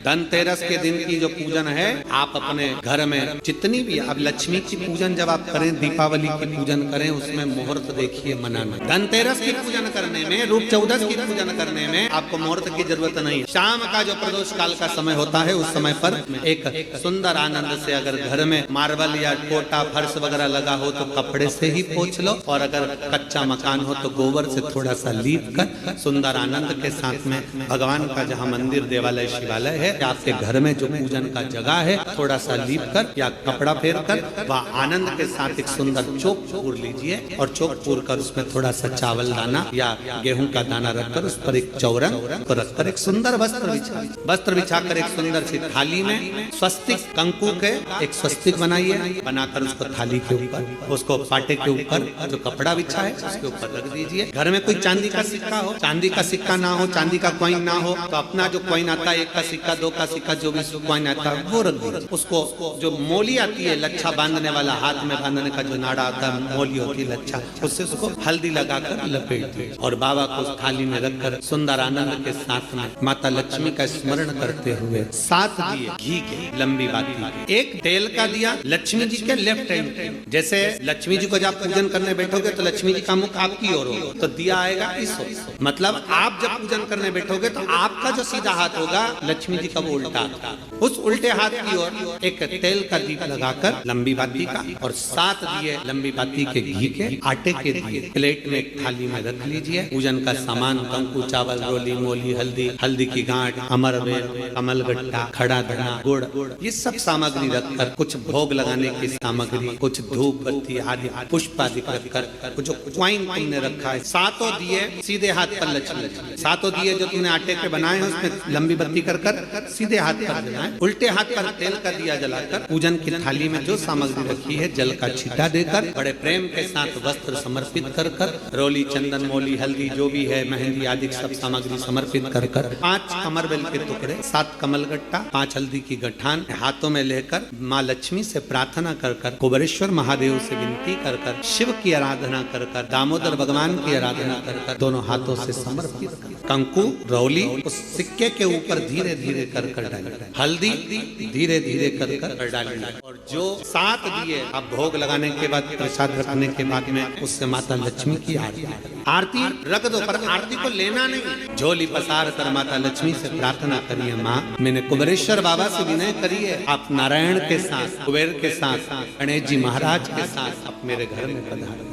धनतेरस के दिन की जो पूजन है, आप अपने घर में जितनी भी, अब लक्ष्मी की पूजन जब आप करें, दीपावली की पूजन करें, उसमें मुहूर्त देखिए मनाना। धनतेरस की पूजन करने में, रूप चौदस की पूजन करने में आपको मुहूर्त की जरूरत नहीं। शाम का जो प्रदोष काल का समय होता है, उस समय पर एक सुंदर आनंद से अगर घर में मार्बल या टोटा फर्श वगैरह लगा हो तो कपड़े से ही पोंछ लो, और अगर कच्चा मकान हो तो गोबर से थोड़ा सा लीप कर सुंदर आनंद के साथ में भगवान का जहाँ मंदिर, देवालय, शिवालय है, आपके घर में जो पूजन का जगह है, थोड़ा सा लीप कर या कपड़ा फेर कर वह आनंद के साथ एक सुंदर चौक पूर लीजिए, और चौक पूर कर उसमें थोड़ा सा चावल दाना या गेहूं का दाना रखकर उस पर एक चौरंग को रखकर एक सुंदर वस्त्र बिछाकर एक सुंदर सी थाली में स्वस्तिक कंकु के एक स्वस्तिक बनाइए, बनाकर उसको थाली के ऊपर, उसको पाटे के ऊपर जो कपड़ा बिछा है उसके ऊपर रख दीजिए। घर में कोई चांदी का सिक्का हो, चांदी का सिक्का ना हो, चांदी का कॉइन ना हो, तो अपना जो कॉइन आता है, एक का सिक्का, दो का सिक्का, जो भी कॉइन आता है वो रख दीजिए। उसको जो मोली आती है, लच्छा बांधने वाला, हाथ में बांधने का जो नाड़ा आता है, मोली होती है लच्छा, उससे उसको हल्दी लगाकर लपेट दीजिए और बाबा को उस थाली में रखकर सुंदर आनंद के साथ में माता लक्ष्मी का स्मरण करते हुए 7 दिए घी के, लंबी बाती, एक तेल का दिया लक्ष्मी जी के लेफ्ट हैंड। जैसे लक्ष्मी जी को जब पूजन करने बैठोगे तो लक्ष्मी जी का मुख आपकी ओर होगा, तो दिया आएगा इस ओर, मतलब आप जब पूजन करने बैठोगे तो आपका जो सीधा हाथ होगा लक्ष्मी जी का वो उल्टा, उस उल्टे हाथ की ओर एक तेल का दीप लगाकर लंबी बाती का, और 7 दिए लंबी बाती के घी के, आटे के दिए प्लेट में एक थाली में रख लीजिए। पूजन का सामान, कंकु, चावल, रोली, मोली, हल्दी की गांठ, अमरवेल, कमलगट्टा, खड़ा धना, गुड़, ये सब सामग्री रखकर, कुछ भोग लगाने की सामग्री, कुछ धूप बत्ती आदि पुष्प आदि रखकर, जो क्वाइन तुमने रखा है, 7 दिए सीधे हाथ पर लक्ष्मी, 7 दिए जो तुमने आटे के बनाए हैं उसमें लंबी बत्ती कर सीधे हाथ पर जलाएं, उल्टे हाथ पर तेल का दिया जलाकर पूजन की थाली में जो सामग्री रखी है जल का छींटा देकर, बड़े प्रेम के साथ वस्त्र समर्पित कर रोली, चंदन, मोली, हल्दी जो भी है, मेहंदी आदि सब सामग्री समर्पित कर 5 अमरवेल के टुकड़े, 7 कमलगट्टा, 5 हल्दी की गठान हाथों में लेकर माँ लक्ष्मी से प्रार्थना कर कुबेरेश्वर महादेव से विनती कर शिव की आराधना कर दामोदर भगवान की आराधना कर दोनों हाथों से समर्पित कंकु, रौली उस सिक्के के ऊपर धीरे धीरे कर डालें, हल्दी धीरे धीरे कर डालें, और जो 7 दिए आप भोग लगाने के बाद, प्रसाद रखने के बाद में उससे माता लक्ष्मी की आरती रख दो, पर आरती को लेना नहीं, झोली पसार कर माता लक्ष्मी से प्रार्थना करिए, माँ मैंने कुबेरेश्वर बाबा से विनय करिए, आप नारायण के साथ, कुबेर के साथ, गणेश जी महाराज के साथ आप मेरे घर में पधारें।